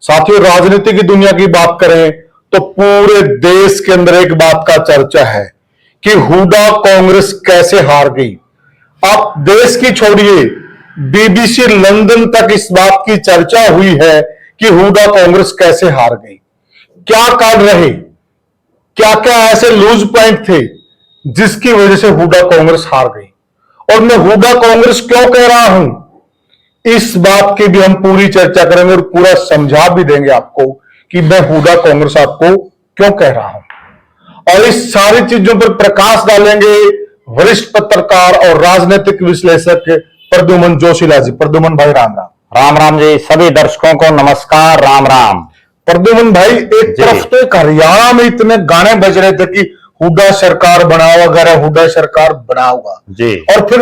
साथियों, राजनीति की दुनिया की बात करें तो पूरे देश के अंदर एक बात का चर्चा है कि हुडा कांग्रेस कैसे हार गई। आप देश की छोड़िए, बीबीसी लंदन तक इस बात की चर्चा हुई है कि हुडा कांग्रेस कैसे हार गई। क्या कारण रहे, क्या क्या ऐसे लूज पॉइंट थे जिसकी वजह से हुडा कांग्रेस हार गई, और मैं हुडा कांग्रेस क्यों कह रहा हूं, इस बात की भी हम पूरी चर्चा करेंगे और पूरा समझा भी देंगे आपको कि मैं हुडा कांग्रेस आपको क्यों कह रहा हूं। और इस सारी चीजों पर प्रकाश डालेंगे वरिष्ठ पत्रकार और राजनीतिक विश्लेषक प्रद्युमन जोशीला जी। प्रद्युमन भाई राम राम। राम राम जी। सभी दर्शकों को नमस्कार, राम राम। प्रद्युमन भाई, एक तरफ तो एक हरियाणा में इतने गाने बज रहे थे कि हुडा सरकार बनाओ, अगर हुडा सरकार बनाओगा जी, और फिर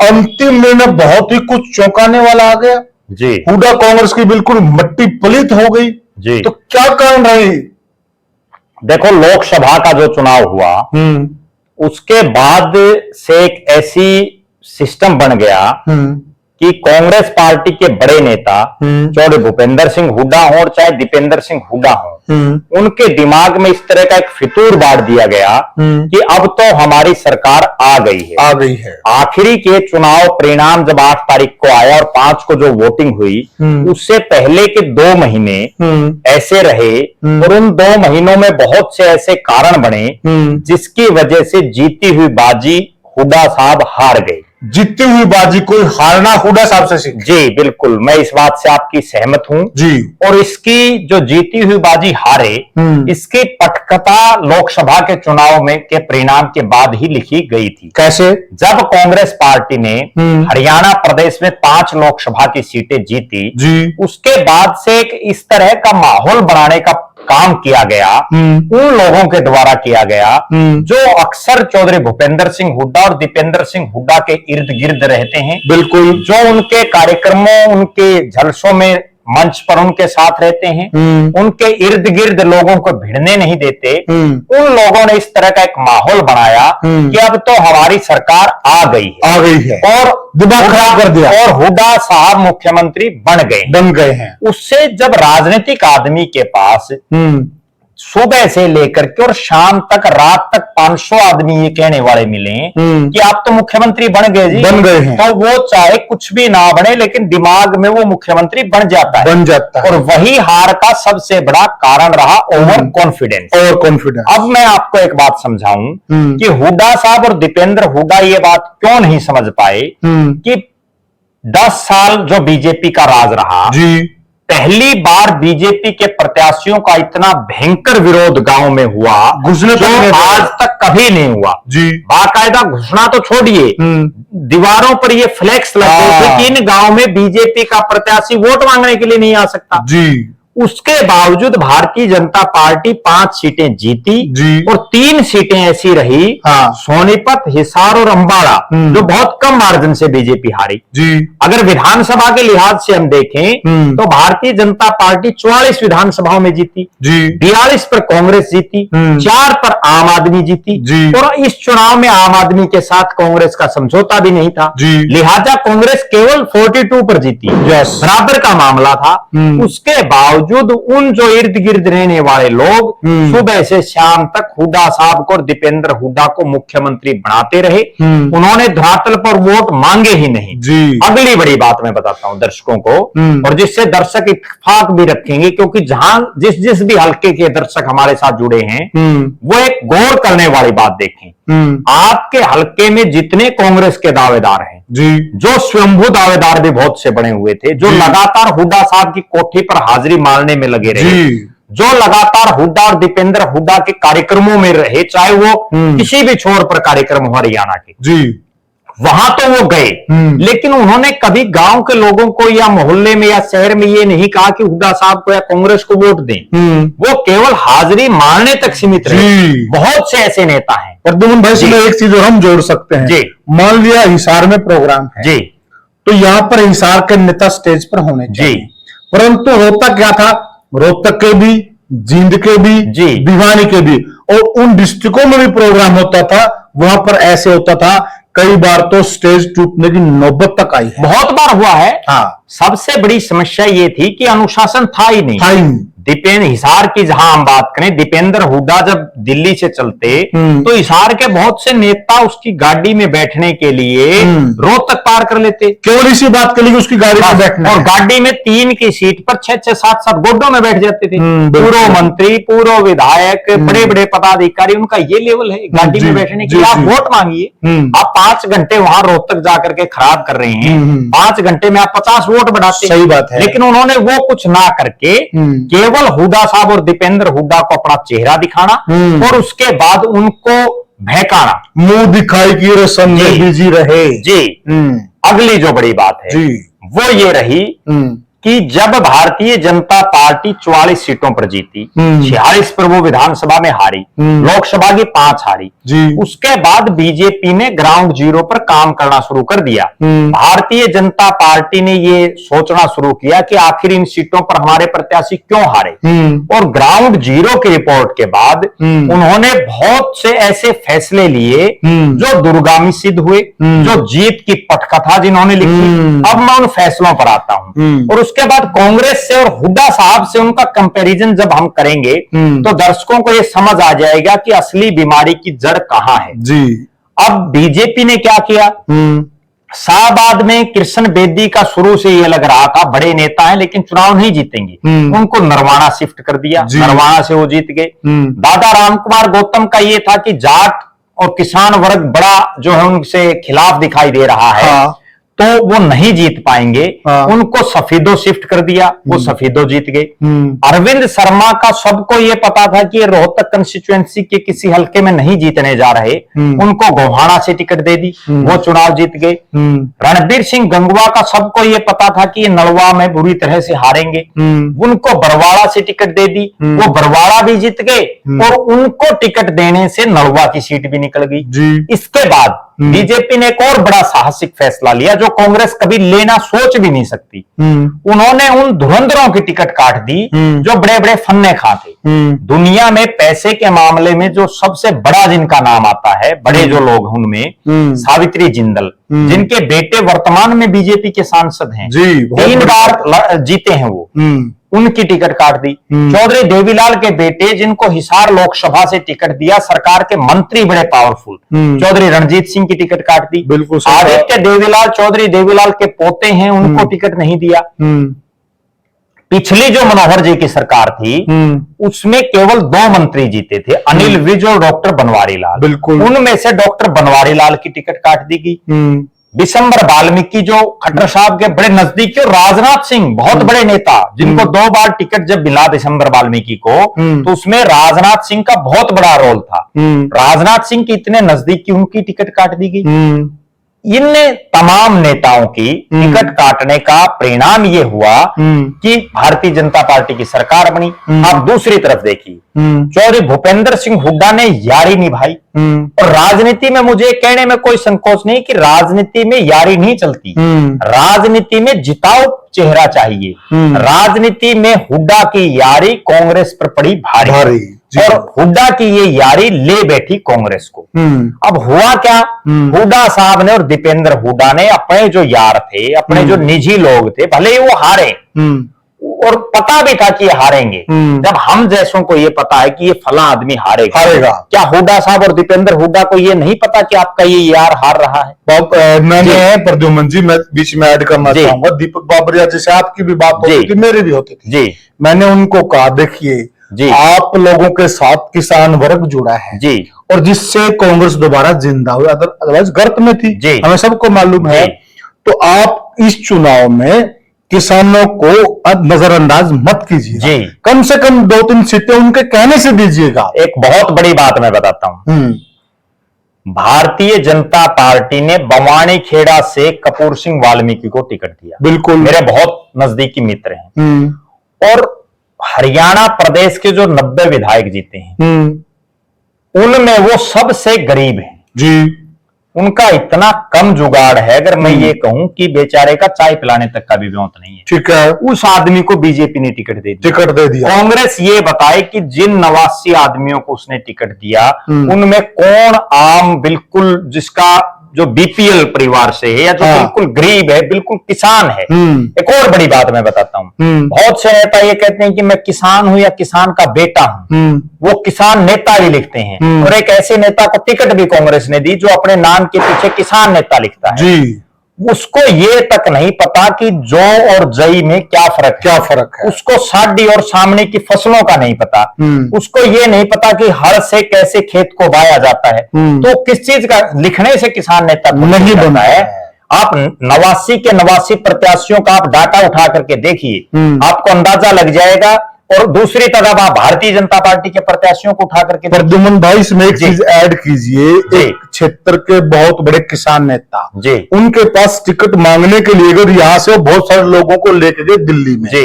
अंतिम में बहुत ही कुछ चौंकाने वाला आ गया जी। हुडा कांग्रेस की बिल्कुल मट्टी पलित हो गई जी। तो क्या कारण रही? देखो, लोकसभा का जो चुनाव हुआ उसके बाद से एक ऐसी सिस्टम बन गया कि कांग्रेस पार्टी के बड़े नेता चाहे भूपेंद्र सिंह हुड्डा हो और चाहे दीपेंद्र सिंह हुड्डा हो, उनके दिमाग में इस तरह का एक फितूर बांट दिया गया कि अब तो हमारी सरकार आ गई है। आखिरी के चुनाव परिणाम जब 8 तारीख को आया और 5 को जो वोटिंग हुई, उससे पहले के 2 महीने ऐसे रहे और उन 2 महीनों में बहुत से ऐसे कारण बने जिसकी वजह से जीती हुई बाजी हुड्डा साहब हार गए। जीती हुई बाजी कोई हारना हुड्डा साहब से सीखे। जी बिल्कुल, मैं इस बात से आपकी सहमत हूं जी। और इसकी जो जीती हुई बाजी हारे, इसकी पटकथा लोकसभा के चुनाव में के परिणाम के बाद ही लिखी गई थी। कैसे? जब कांग्रेस पार्टी ने हरियाणा प्रदेश में 5 लोकसभा की सीटें जीती जी, उसके बाद से एक इस तरह का माहौल बनाने का काम किया गया, उन लोगों के द्वारा किया गया जो अक्सर चौधरी भूपेंद्र सिंह हुड्डा और दीपेंद्र सिंह हुड्डा के इर्द गिर्द रहते हैं। बिल्कुल। जो उनके कार्यक्रमों, उनके जलसों में मंच पर उनके साथ रहते हैं, उनके इर्द गिर्द लोगों को भिड़ने नहीं देते, उन लोगों ने इस तरह का एक माहौल बनाया कि अब तो हमारी सरकार आ गई है और दिमाग खराब कर दिया और हुड्डा साहब मुख्यमंत्री बन गए हैं। उससे जब राजनीतिक आदमी के पास सुबह से लेकर के और शाम तक, रात तक 500 आदमी ये कहने वाले मिले कि आप तो मुख्यमंत्री बन गए जी, बन गए हैं, तो वो चाहे कुछ भी ना बने लेकिन दिमाग में वो मुख्यमंत्री बन जाता है। और वही हार का सबसे बड़ा कारण रहा ओवर कॉन्फिडेंस। अब मैं आपको एक बात समझाऊं कि हुड्डा साहब और दीपेंद्र हुड्डा ये बात क्यों नहीं समझ पाए कि 10 साल जो बीजेपी का राज रहा जी, पहली बार बीजेपी के प्रत्याशियों का इतना भयंकर विरोध गांव में हुआ घुसने जो आज तक कभी नहीं हुआ जी। बाकायदा घुसना तो छोड़िए, दीवारों पर ये फ्लैक्स लगे थे कि इन गांव में बीजेपी का प्रत्याशी वोट मांगने के लिए नहीं आ सकता जी। उसके बावजूद भारतीय जनता पार्टी 5 सीटें जीती जी। और 3 सीटें ऐसी रही, सोनीपत, हिसार और अंबाला, जो बहुत कम मार्जिन से बीजेपी हारी जी। अगर विधानसभा के लिहाज से हम देखें तो भारतीय जनता पार्टी 44 विधानसभाओं में जीती जी, 42 पर कांग्रेस जीती, 4 पर आम आदमी जीती जी। और इस चुनाव में आम आदमी के साथ कांग्रेस का समझौता भी नहीं था जी। लिहाजा कांग्रेस केवल 42 पर जीती, बराबर का मामला था। उसके बावजूद उन जो इर्द गिर्द रहने वाले लोग सुबह से शाम तक हुड्डा साहब को और दीपेंद्र हुड्डा को मुख्यमंत्री बनाते रहे, उन्होंने धरातल पर वोट मांगे ही नहीं जी। अगली बड़ी बात मैं बताता हूं दर्शकों को, और जिससे दर्शक इत्तेफाक भी रखेंगे, क्योंकि जहां जिस भी हल्के के दर्शक हमारे साथ जुड़े हैं वो एक गौर करने वाली बात देखें। आपके हल्के में जितने कांग्रेस के दावेदार हैं जी, जो स्वयंभू दावेदार भी बहुत से बने हुए थे, जो लगातार हुड्डा साहब की कोठी पर हाजिरी मारने में लगे रहे, जो लगातार हुड्डा और दीपेंद्र हुड्डा के कार्यक्रमों में रहे, चाहे वो किसी भी छोर पर कार्यक्रम हो हरियाणा के जी, वहां तो वो गए, लेकिन उन्होंने कभी गांव के लोगों को या मोहल्ले में या शहर में ये नहीं कहा कि हुड्डा साहब को या कांग्रेस को वोट दें। वो केवल हाजिरी मारने तक सीमित रहे। बहुत से ऐसे नेता हैं। प्रद्युमन भाई, इसमें एक चीज और हम जोड़ सकते हैं जी। मान लिया हिसार में प्रोग्राम है जी, तो यहाँ पर हिसार के नेता स्टेज पर होने जी, परंतु होता क्या था, रोहतक के भी, जींद के भी जी, भिवानी के भी, और उन डिस्ट्रिक्टों में भी प्रोग्राम होता था, वहां पर ऐसे होता था कई बार तो स्टेज टूटने की नौबत तक आई है। बहुत बार हुआ है। हाँ। सबसे बड़ी समस्या ये थी कि अनुशासन था ही नहीं। दीपेंद्र हिसार की जहां हम बात करें, दीपेंद्र हुड्डा जब दिल्ली से चलते तो हिसार के बहुत से नेता उसकी गाड़ी में बैठने के लिए रोहतक पार कर लेते, केवल इसी बात के लिए उसकी गाड़ी में बैठना, और गाड़ी में 3 की सीट पर 6-6, 7-7 गोड्डों में बैठ जाते थे। पूर्व मंत्री, पूर्व विधायक, बड़े बड़े पदाधिकारी, उनका ये लेवल है गाड़ी में बैठने के लिए। आप वोट मांगिए, आप 5 घंटे वहां रोहतक जाकर के खराब कर रहे हैं, 5 घंटे में आप 50 वोट बढ़ाते। सही बात है। लेकिन उन्होंने वो कुछ ना करके केवल हुड्डा साहब और दीपेंद्र हुड्डा को अपना चेहरा दिखाना और उसके बाद उनको बहकाना, मुंह दिखाई की रस्म में बिजी रहे। जी। अगली जो बड़ी बात है जी, वो ये रही कि जब भारतीय जनता पार्टी 44 सीटों पर जीती, 46 पर वो विधानसभा में हारी, लोकसभा की 5 हारी जी, उसके बाद बीजेपी ने ग्राउंड जीरो पर काम करना शुरू कर दिया। भारतीय जनता पार्टी ने ये सोचना शुरू किया कि आखिर इन सीटों पर हमारे प्रत्याशी क्यों हारे, और ग्राउंड जीरो की रिपोर्ट के बाद उन्होंने बहुत से ऐसे फैसले लिए जो दुर्गामी सिद्ध हुए, जो जीत की पटकथा जिन्होंने लिखी। अब मैं उन फैसलों पर आता हूं, और उसके बाद कांग्रेस से और हुड्डा साहब से उनका कंपैरिजन जब हम करेंगे तो दर्शकों को यह समझ आ जाएगा कि असली बीमारी की जड़ कहां है। जी। अब बीजेपी ने क्या किया, शाहबाद में कृष्ण बेदी का शुरू से यह लग रहा था बड़े नेता हैं लेकिन चुनाव नहीं जीतेंगे, उनको नरवाना शिफ्ट कर दिया, नरवाना से वो जीत गए। दादा रामकुमार गौतम का ये था कि जाट और किसान वर्ग बड़ा जो है उनसे खिलाफ दिखाई दे रहा है, हाँ। तो वो नहीं जीत पाएंगे, हाँ। उनको सफेदो शिफ्ट कर दिया, वो सफेदो जीत गए। अरविंद शर्मा का सबको ये पता था कि ये रोहतक कंस्टिट्यूएंसी के किसी हल्के में नहीं जीतने जा रहे, उनको गोहाना से टिकट दे दी, वो चुनाव जीत गए। रणबीर सिंह गंगवा का सबको ये पता था कि ये नलवा में बुरी तरह से हारेंगे, उनको बरवाड़ा से टिकट दे दी, वो बरवाड़ा भी जीत गए, और उनको टिकट देने से नलवा की सीट भी निकल गई। इसके बाद बीजेपी ने एक और बड़ा साहसिक फैसला लिया जो कांग्रेस कभी लेना सोच भी नहीं सकती। उन्होंने उन धुरंधरों की टिकट काट दी जो बड़े बड़े फन्ने खा थे। दुनिया में पैसे के मामले में जो सबसे बड़ा जिनका नाम आता है, बड़े जो लोग हैं उनमें सावित्री जिंदल, जिनके बेटे वर्तमान में बीजेपी के सांसद हैं, 3 बार जीते हैं वो, उनकी टिकट काट दी। चौधरी देवीलाल के बेटे जिनको हिसार लोकसभा से टिकट दिया, सरकार के मंत्री बड़े पावरफुल, चौधरी रणजीत सिंह की टिकट काट दी। आदित्य देवीलाल चौधरी देवीलाल के पोते हैं, उनको टिकट नहीं दिया। पिछली जो मनोहर जी की सरकार थी उसमें केवल 2 मंत्री जीते थे, अनिल विज और डॉक्टर बनवारी लाल। उनमें से डॉक्टर बनवारी लाल की टिकट काट दी गई। विशंबर वाल्मीकि जो खट्टर साहब के बड़े नजदीकी, और राजनाथ सिंह बहुत बड़े नेता जिनको 2 बार टिकट जब मिला विशंबर वाल्मीकि को, तो उसमें राजनाथ सिंह का बहुत बड़ा रोल था। राजनाथ सिंह के इतने नजदीकी, उनकी टिकट काट दी गई। इन तमाम नेताओं की टिकट काटने का परिणाम ये हुआ कि भारतीय जनता पार्टी की सरकार बनी। आप दूसरी तरफ देखिए, चौधरी भूपेंद्र सिंह हुड्डा ने यारी निभाई, और राजनीति में मुझे कहने में कोई संकोच नहीं कि राजनीति में यारी नहीं चलती, राजनीति में जिताऊ चेहरा चाहिए। राजनीति में हुड्डा की यारी कांग्रेस पर पड़ी भारी, और हुड्डा की ये यारी ले बैठी कांग्रेस को। अब हुआ क्या, हुड्डा साहब ने और दीपेंद्र हुड्डा ने अपने जो यार थे, अपने जो निजी लोग थे, भले ही वो हारे, और पता भी था कि ये हारेंगे। जब हम जैसों को ये पता है कि ये फला आदमी हारेगा, क्या हुड्डा साहब और दीपेंद्र हुड्डा को ये नहीं पता कि आपका ये यार हार रहा है? मैंने प्रद्युमन जी, मैं बीच में ऐड करना चाहूंगा, दीपक बाबरिया जैसे आपकी भी बात होती थी, मेरी भी होती थी जी। मैंने उनको कहा, देखिए आप लोगों के साथ किसान वर्ग जुड़ा है जी, और जिससे कांग्रेस दोबारा जिंदा हुई, अदरवाइज गर्त में थी जी, हमें सबको मालूम है। तो आप इस चुनाव में किसानों को नजरअंदाज मत कीजिए जी, कम से कम 2-3 सीटें उनके कहने से दीजिएगा। एक बहुत बड़ी बात मैं बताता हूं, भारतीय जनता पार्टी ने बवानी खेड़ा से कपूर सिंह वाल्मीकि को टिकट दिया, बिल्कुल मेरे बहुत नजदीकी मित्र हैं, और हरियाणा प्रदेश के जो 90 विधायक जीते हैं उनमें वो सबसे गरीब हैं जी। उनका इतना कम जुगाड़ है, अगर मैं ये कहूं कि बेचारे का चाय पिलाने तक का भी व्यौत नहीं है, ठीक है, उस आदमी को बीजेपी ने टिकट दे दिया। कांग्रेस ये बताए कि जिन 89 आदमियों को उसने टिकट दिया उनमें कौन आम बिल्कुल जिसका जो बीपीएल परिवार से है या जो हाँ। बिल्कुल गरीब है, बिल्कुल किसान है। एक और बड़ी बात मैं बताता हूँ, बहुत से नेता ये कहते हैं कि मैं किसान हूं या किसान का बेटा हूं, वो किसान नेता भी लिखते हैं। और एक ऐसे नेता को टिकट भी कांग्रेस ने दी जो अपने नाम के पीछे किसान नेता लिखता है जी। उसको ये तक नहीं पता कि जौ और जई में क्या फर्क है। उसको साडी और सामने की फसलों का नहीं पता, उसको ये नहीं पता कि हल से कैसे खेत को बाया जाता है। तो किस चीज का लिखने से किसान नेता नहीं बनता है। आप 89 के 89 प्रत्याशियों का आप डाटा उठा करके देखिए, आपको अंदाजा लग जाएगा। और दूसरी तरफ आप भारतीय जनता पार्टी के प्रत्याशियों को उठा करके प्रद्युमन भाई, इसमें एक चीज ऐड कीजिए। एक क्षेत्र के बहुत बड़े किसान नेता जी, उनके पास टिकट मांगने के लिए अगर यहाँ से बहुत सारे लोगों को लेके गए दिल्ली में जी,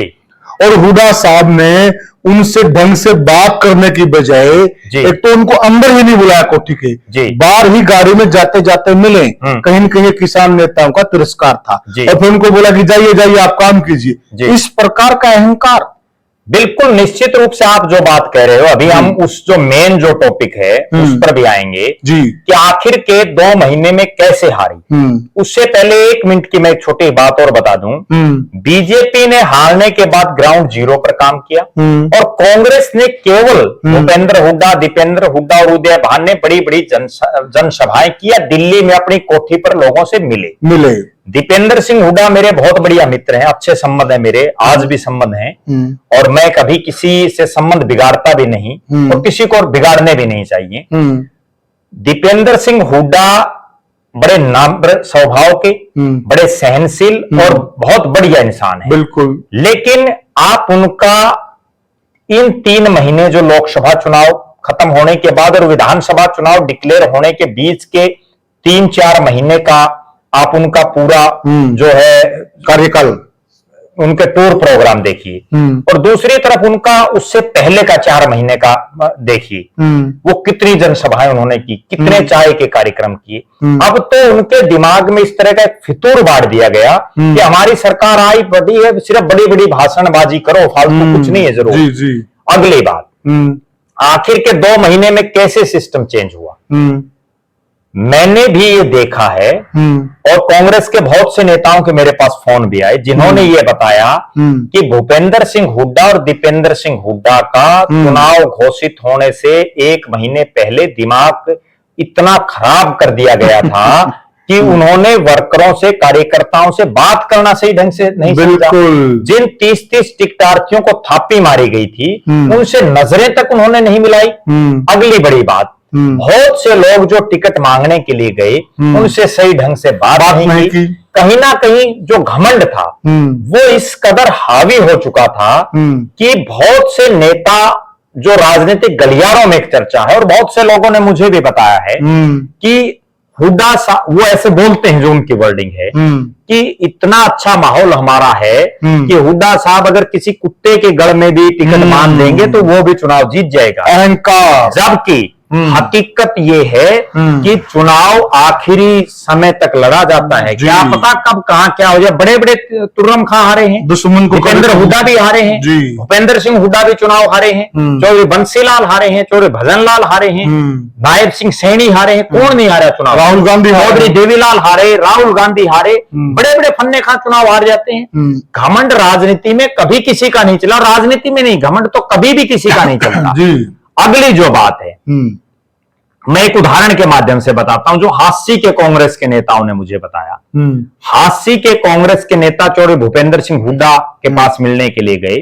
और हुड्डा साहब ने उनसे ढंग से बात करने की बजाय एक तो उनको अंदर ही नहीं बुलाया कोठी के, बाहर ही गाड़ी में जाते जाते मिले, कहीं न कहीं किसान नेताओं का तिरस्कार था और फिर उनको बोला कि जाइए जाइए आप काम कीजिए। इस प्रकार का अहंकार, बिल्कुल निश्चित रूप से आप जो बात कह रहे हो, अभी हम उस जो मेन जो टॉपिक है उस पर भी आएंगे जी, कि आखिर के 2 महीने में कैसे हारी। उससे पहले 1 मिनट की मैं एक छोटी बात और बता दूं, बीजेपी ने हारने के बाद ग्राउंड जीरो पर काम किया और कांग्रेस ने केवल भूपेंद्र हुड्डा, दीपेंद्र हुड्डा और उदय भान ने बड़ी बड़ी जनसभाएं किया, दिल्ली में अपनी कोठी पर लोगों से मिले। दीपेंद्र सिंह हुड्डा मेरे बहुत बढ़िया मित्र हैं, अच्छे संबंध है मेरे, आज भी संबंध हैं और मैं कभी किसी से संबंध बिगाड़ता भी नहीं और किसी को बिगाड़ने भी नहीं चाहिए। दीपेंद्र सिंह हुड्डा बड़े नम्र स्वभाव के, बड़े सहनशील और बहुत बढ़िया इंसान है, बिल्कुल। लेकिन आप उनका इन 3 महीने जो लोकसभा चुनाव खत्म होने के बाद और विधानसभा चुनाव डिक्लेयर होने के बीच के 3-4 महीने का आप उनका पूरा जो है कार्यकाल, उनके टूर प्रोग्राम देखिए और दूसरी तरफ उनका उससे पहले का 4 महीने का देखिए, वो कितनी जनसभाएं उन्होंने की, कितने चाय के कार्यक्रम किए। अब तो उनके दिमाग में इस तरह का एक फितूर बांट दिया गया कि हमारी सरकार आई बड़ी है, सिर्फ बड़ी बड़ी भाषणबाजी करो, फालतू कुछ नहीं है जरूर। अगली बात, आखिर के 2 महीने में कैसे सिस्टम चेंज हुआ, मैंने भी ये देखा है और कांग्रेस के बहुत से नेताओं के मेरे पास फोन भी आए जिन्होंने ये बताया कि भूपेंद्र सिंह हुड्डा और दीपेंद्र सिंह हुड्डा का चुनाव घोषित होने से 1 महीने पहले दिमाग इतना खराब कर दिया गया था कि उन्होंने वर्करों से, कार्यकर्ताओं से बात करना सही ढंग से नहीं समझा। जिन 30-30 टिकटार्थियों को थापी मारी गई थी उनसे नजरें तक उन्होंने नहीं मिलाई। अगली बड़ी बात, बहुत से लोग जो टिकट मांगने के लिए गए उनसे सही ढंग से बात नहीं की। कहीं ना कहीं जो घमंड था वो इस कदर हावी हो चुका था कि बहुत से नेता जो राजनीतिक गलियारों में एक चर्चा है और बहुत से लोगों ने मुझे भी बताया है कि हुड्डा साहब, वो ऐसे बोलते हैं, जो उनकी वर्डिंग है कि इतना अच्छा माहौल हमारा है कि हुड्डा साहब अगर किसी कुत्ते के गढ़ में भी टिकट मान देंगे तो वो भी चुनाव जीत जाएगा। अहंकार। जबकि हकीकत ये है कि चुनाव आखिरी समय तक लड़ा जाता है, क्या पता कब कहां क्या हो जाए। बड़े बड़े तुर्रम खां हारे हैं, दुश्मन को भूपेंद्र हुड्डा भी हारे हैं, भूपेंद्र सिंह हुड्डा भी चुनाव हारे हैं, चौधरी बंसीलाल हारे हैं, चौधरी भजनलाल हारे हैं, नायब सिंह सैनी हारे हैं, कौन नहीं हारा चुनाव, राहुल गांधी, चौधरी देवीलाल हारे, राहुल गांधी हारे, बड़े बड़े फन्ने खां चुनाव हार जाते हैं। घमंड राजनीति में कभी किसी का नहीं चला, राजनीति में नहीं, घमंड तो कभी भी किसी का नहीं चलता। अगली जो बात है, मैं एक उदाहरण के माध्यम से बताता हूं जो हास्य के कांग्रेस के नेताओं ने मुझे बताया। हास्य के कांग्रेस के नेता चौधरी भूपेंद्र सिंह हुड्डा के पास मिलने के लिए गए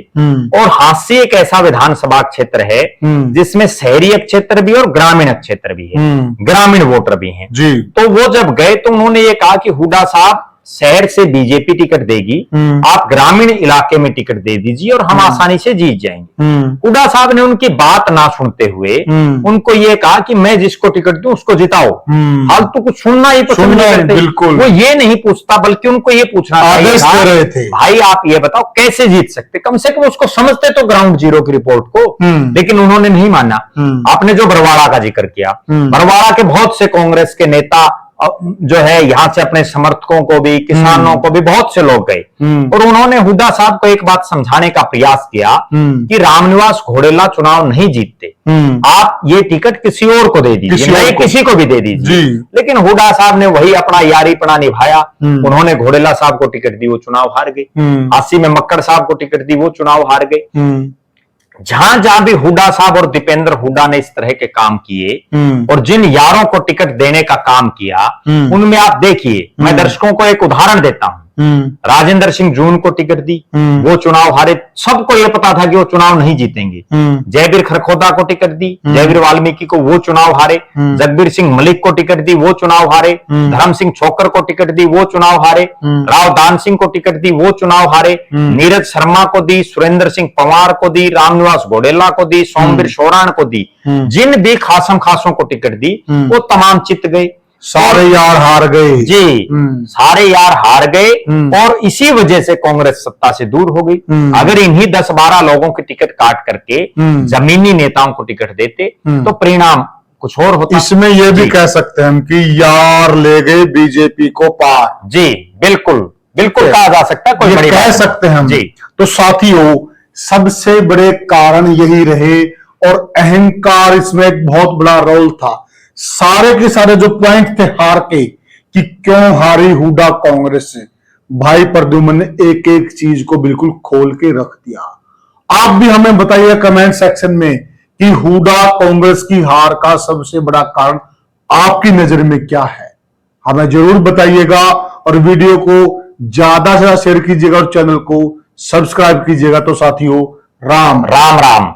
और हास्य एक ऐसा विधानसभा क्षेत्र है जिसमें शहरी क्षेत्र भी और ग्रामीण क्षेत्र भी है, ग्रामीण वोटर भी हैं। तो वो जब गए तो उन्होंने ये कहा कि हुड्डा साहब शहर से बीजेपी टिकट देगी, आप ग्रामीण इलाके में टिकट दे दीजिए और हम आसानी से जीत जाएंगे। हुड्डा साहब ने उनकी बात ना सुनते हुए उनको ये कहा कि मैं जिसको टिकट दूं उसको जिताओ। फालतू कुछ सुनना ही पसंद नहीं करते, वो ये नहीं पूछता बल्कि उनको ये पूछना रहे थे, भाई आप ये बताओ कैसे जीत सकते, कम से कम उसको समझते तो ग्राउंड जीरो की रिपोर्ट को। लेकिन उन्होंने नहीं माना। आपने जो बरवाड़ा का जिक्र किया, बरवाड़ा के बहुत से कांग्रेस के नेता जो है यहाँ से अपने समर्थकों को भी, किसानों को भी, बहुत से लोग गए और उन्होंने हुड्डा साहब को एक बात समझाने का प्रयास किया कि रामनिवास घोडेला चुनाव नहीं जीतते, आप ये टिकट किसी और को दे दीजिए, नहीं किसी को भी दे दीजिए। लेकिन हुड्डा साहब ने वही अपना यारीपना निभाया, उन्होंने घोडेला साहब को टिकट दी, वो चुनाव हार गए। 80 में मक्कड़ साहब को टिकट दी, वो चुनाव हार गए। जहां जहां भी हुड्डा साहब और दीपेंद्र हुड्डा ने इस तरह के काम किए और जिन यारों को टिकट देने का काम किया, उनमें आप देखिए, मैं दर्शकों को एक उदाहरण देता हूं। राजेंद्र सिंह जून को टिकट दी, वो चुनाव हारे, सबको यह पता था कि वो चुनाव नहीं जीतेंगे। जयवीर खरखोदा को टिकट दी, जयवीर वाल्मीकि को, वो चुनाव हारे। जगबीर सिंह मलिक को टिकट दी, वो चुनाव हारे। धर्म सिंह छोकर को टिकट दी, वो चुनाव हारे। राव दान सिंह को टिकट दी, वो चुनाव हारे। नीरज शर्मा को दी, सुरेंद्र सिंह पंवार को दी, रामनिवास घोडेला को दी, सोमवीर शोराण को दी। जिन भी खासम खासों को टिकट दी वो तमाम चित गए, सारे यार हार गए। जी, सारे यार हार गए और इसी वजह से कांग्रेस सत्ता से दूर हो गई। अगर इन्हीं 10-12 लोगों की टिकट काट करके जमीनी नेताओं को टिकट देते तो परिणाम कुछ और होता। इसमें यह भी कह सकते हैं हम कि यार ले गए बीजेपी को पार। जी, बिल्कुल बिल्कुल कहा जा सकता है, कोई कह सकते हैं हम जी। तो साथियों, सबसे बड़े कारण यही रहे और अहंकार इसमें एक बहुत बड़ा रोल था। सारे के सारे जो पॉइंट थे हार के कि क्यों हारी हुड्डा कांग्रेस से, भाई प्रद्युम्न ने एक एक चीज को बिल्कुल खोल के रख दिया। आप भी हमें बताइए कमेंट सेक्शन में कि हुड्डा कांग्रेस की हार का सबसे बड़ा कारण आपकी नजर में क्या है, हमें जरूर बताइएगा। और वीडियो को ज्यादा से ज्यादा शेयर कीजिएगा और चैनल को सब्सक्राइब कीजिएगा। तो साथियों, राम राम।